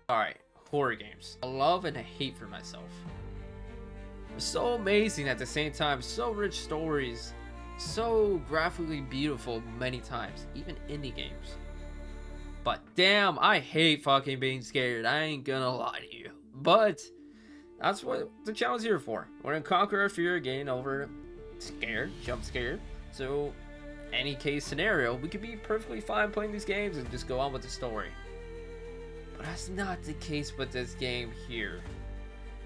Alright, horror games. A love and a hate for myself. So amazing at the same time, so rich stories, so graphically beautiful many times, even indie games. But damn, I hate fucking being scared, I ain't gonna lie to you. But that's what the channel's here for. We're gonna conquer our fear again over scared, jump scared. So any case scenario, we could be perfectly fine playing these games and just go on with the story. But that's not the case with this game here.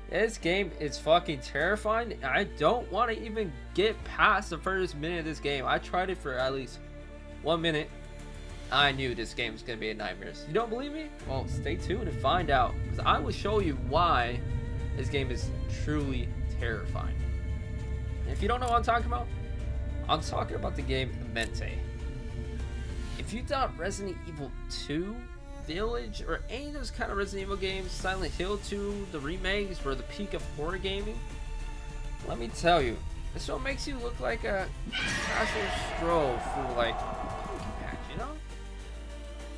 This game is fucking terrifying. I don't want to even get past the first minute of this game. I tried it for at least 1 minute. I knew this game was going to be a nightmare. You don't believe me? Well, stay tuned and find out. Because I will show you why this game is truly terrifying. And if you don't know what I'm talking about, I'm talking about the game Amenti. If you thought Resident Evil 2, Village, or any of those kind of Resident Evil games, Silent Hill 2, the remakes were the peak of horror gaming, let me tell you, this one makes you look like a casual stroll through like a pumpkin patch, you know?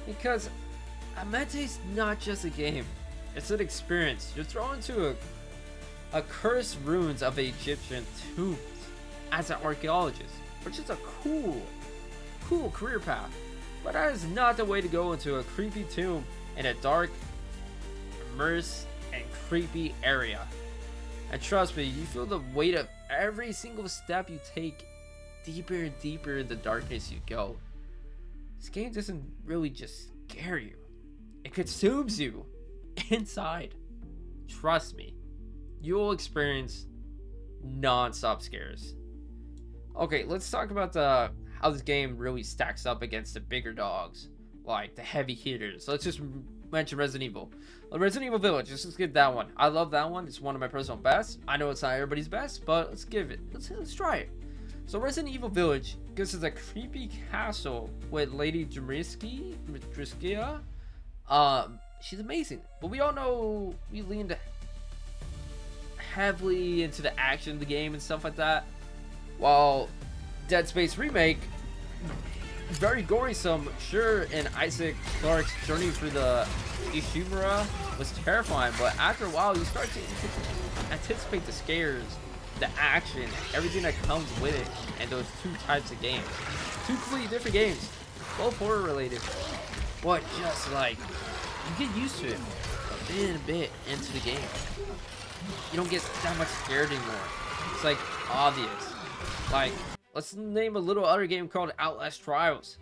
Because Amenti's not just a game, it's an experience. You're thrown into a cursed ruins of Egyptian tombs as an archaeologist, which is a cool career path. But that is not the way to go into a creepy tomb in a dark, immersed, and creepy area. And trust me, you feel the weight of every single step you take. Deeper and deeper in the darkness you go. This game doesn't really just scare you. It consumes you inside. Trust me, you'll experience non-stop scares. Okay, let's talk about how this game really stacks up against the bigger dogs, like the heavy hitters. Let's just mention Resident Evil. Resident Evil Village, let's get that one. I love that one. It's one of my personal best. I know it's not everybody's best, but let's give it. Let's try it. So Resident Evil Village gives us a creepy castle with Lady Driskia. She's amazing, but we all know we leaned heavily into the action of the game and stuff like that. While Dead Space Remake, very gory-some, sure, and Isaac Clarke's journey through the Ishimura was terrifying, but after a while you start to anticipate the scares, the action, everything that comes with it, and those two types of games. Two completely different games, both horror related, but just like, you get used to it a bit into the game. You don't get that much scared anymore. It's like obvious. Like, let's name a little other game called Outlast Trials.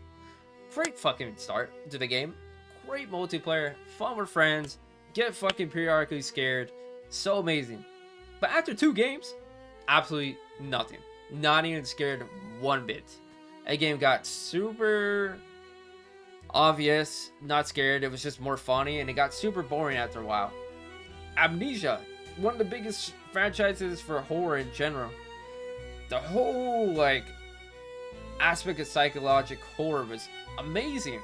Great fucking start to the game. Great multiplayer, fun with friends, get fucking periodically scared. So amazing. But after 2 games, absolutely nothing. Not even scared one bit. That game got super obvious, not scared. It was just more funny, and it got super boring after a while. Amnesia, one of the biggest franchises for horror in general. The whole like aspect of psychological horror was amazing,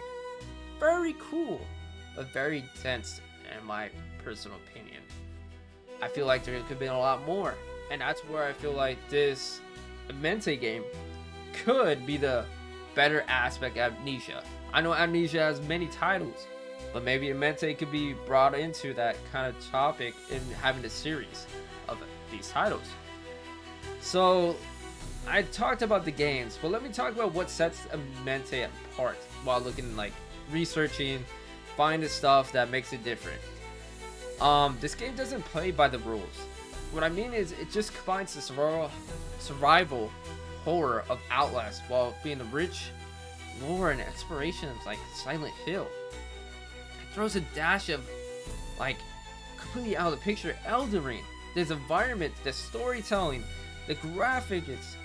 very cool, but very dense in my personal opinion. I feel like there could have been a lot more, and that's where I feel like this Amenti game could be the better aspect of Amnesia. I know Amnesia has many titles, but maybe Amenti could be brought into that kind of topic in having a series of these titles. So I talked about the games, but let me talk about what sets Amenti apart while looking, like, researching, finding stuff that makes it different. This game doesn't play by the rules. What I mean is, it just combines the survival horror of Outlast while being the rich lore and exploration of like Silent Hill. It throws a dash of like completely out of the picture Elden Ring. There's environment, the storytelling, the graphics,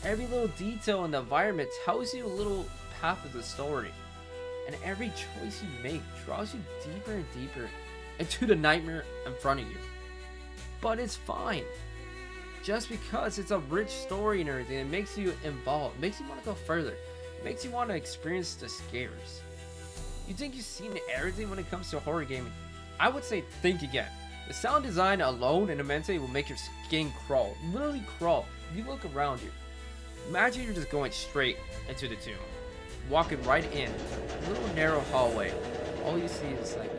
every little detail in the environment tells you a little path of the story. And every choice you make draws you deeper and deeper into the nightmare in front of you. But it's fine. Just because it's a rich story and everything, it makes you involved, it makes you want to go further, it makes you want to experience the scares. You think you've seen everything when it comes to horror gaming? I would say think again. The sound design alone in Amenti will make your skin crawl, literally crawl. If you look around you, imagine you're just going straight into the tomb, walking right in, a little narrow hallway. All you see is like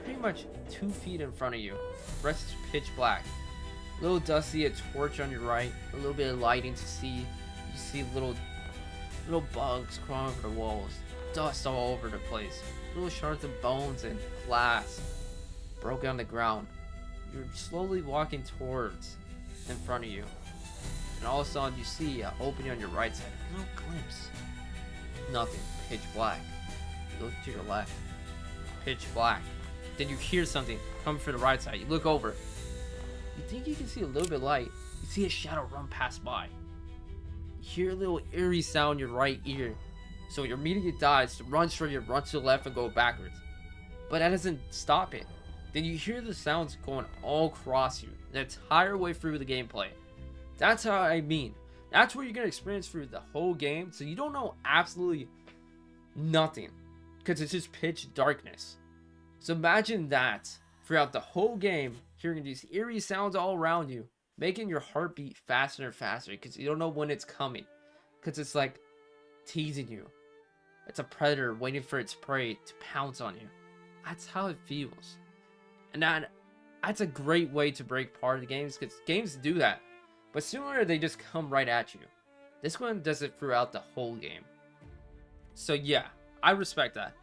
pretty much 2 feet in front of you. The rest is pitch black. A little dusty, a torch on your right, a little bit of lighting to see. You see little bugs crawling over the walls, dust all over the place, little shards of bones and glass broken on the ground. You're slowly walking towards in front of you, and all of a sudden you see an opening on your right side, a little glimpse. Nothing, pitch black. You look to your left, pitch black. Then you hear something coming from the right side. You look over. You think you can see a little bit of light. You see a shadow run past by. You hear a little eerie sound in your right ear. So your immediate dies to run straight, you run to the left and go backwards. But that doesn't stop it. Then you hear the sounds going all across you the entire way through the gameplay. That's how I mean. That's what you're going to experience through the whole game. So you don't know absolutely nothing. Because it's just pitch darkness. So imagine that throughout the whole game, hearing these eerie sounds all around you, making your heart beat faster and faster because you don't know when it's coming. Because it's like teasing you. It's a predator waiting for its prey to pounce on you. That's how it feels. And that's a great way to break apart the games, because games do that. But sooner they just come right at you. This one does it throughout the whole game. So yeah, I respect that.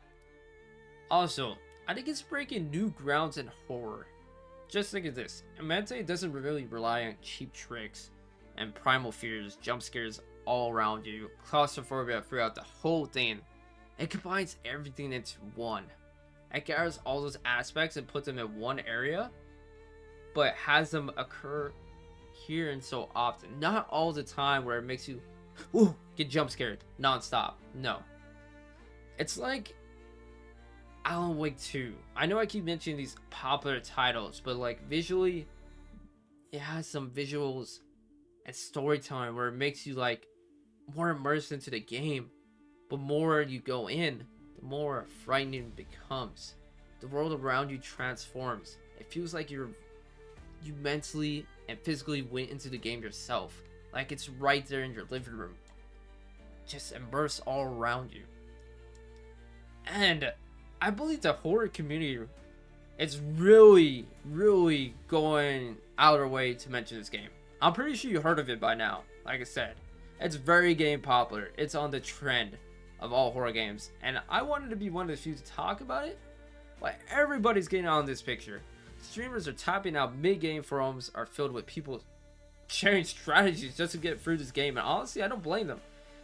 Also, I think it's breaking new grounds in horror. Just think of this. Amenti doesn't really rely on cheap tricks and primal fears, jump scares all around you, claustrophobia throughout the whole thing. It combines everything into one. It gathers all those aspects and puts them in one area, but has them occur here and so often. Not all the time where it makes you get jump scared non-stop. No. It's like Alan Wake 2. I know I keep mentioning these popular titles, but like visually, it has some visuals and storytelling where it makes you like more immersed into the game. But more you go in, the more frightening it becomes. The world around you transforms. It feels like you mentally and physically went into the game yourself. Like it's right there in your living room. Just immersed all around you. And I believe the horror community is really, really going out of their way to mention this game. I'm pretty sure you heard of it by now. Like I said, it's very game popular. It's on the trend of all horror games. And I wanted to be one of the few to talk about it. But everybody's getting on this picture. Streamers are tapping out mid-game, forums are filled with people sharing strategies just to get through this game. And honestly, I don't blame them.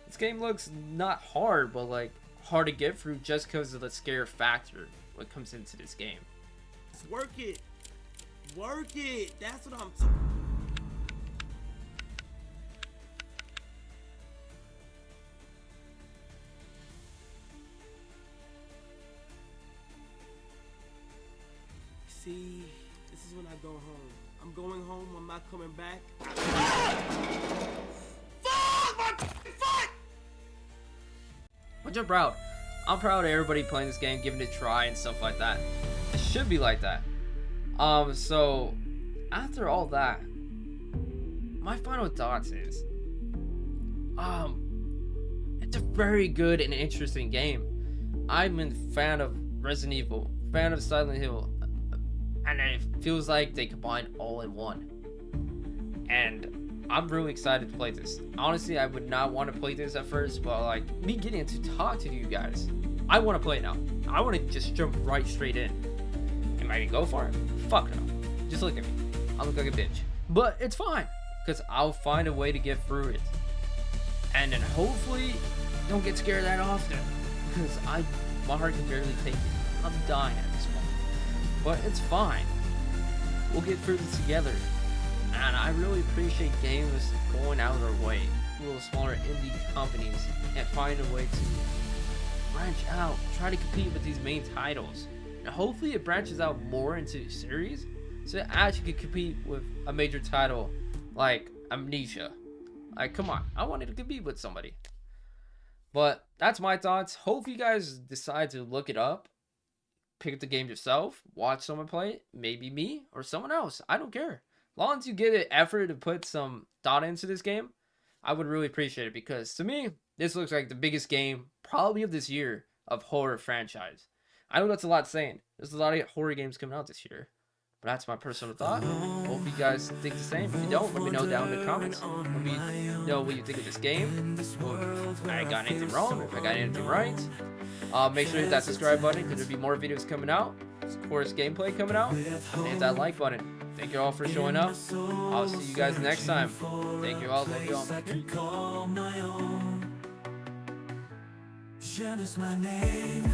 This game looks not hard, but like hard to get through just because of the scare factor when it comes into this game. Work it. Work it. That's what I'm See, this is when I go home. I'm going home. I'm not coming back. Fuck! But you're proud. I'm proud of everybody playing this game, giving it a try and stuff like that. It should be like that. So after all that, my final thoughts is, it's a very good and interesting game. I'm a fan of Resident Evil, fan of Silent Hill, and it feels like they combine all in one. And I'm really excited to play this. Honestly, I would not want to play this at first, but like me getting to talk to you guys, I want to play it now. I want to just jump right straight in. Am I gonna go for it? Fuck no. Just look at me. I look like a bitch. But it's fine, because I'll find a way to get through it. And then hopefully don't get scared that often, because my heart can barely take it. I'm dying at this moment. But it's fine. We'll get through this together. And I really appreciate games going out of their way, little smaller indie companies, and find a way to branch out, try to compete with these main titles. And hopefully it branches out more into a series, so it actually can compete with a major title like Amnesia. Like, come on, I wanted to compete with somebody. But that's my thoughts. Hope you guys decide to look it up, pick up the game yourself, watch someone play it, maybe me or someone else. I don't care. As long as you get an effort to put some thought into this game, I would really appreciate it, because to me, this looks like the biggest game probably of this year of horror franchise. I know that's a lot saying. There's a lot of horror games coming out this year. But that's my personal thought. Hope you guys think the same. If you don't, let me know down in the comments. Let me know what you think of this game. If I got anything wrong, if I got anything right. Make sure to hit that subscribe button because there'll be more videos coming out. Of course, gameplay coming out. And hit that like button. Thank you all for showing up. I'll see you guys next time. Thank you all. Love you all. Jen is my name.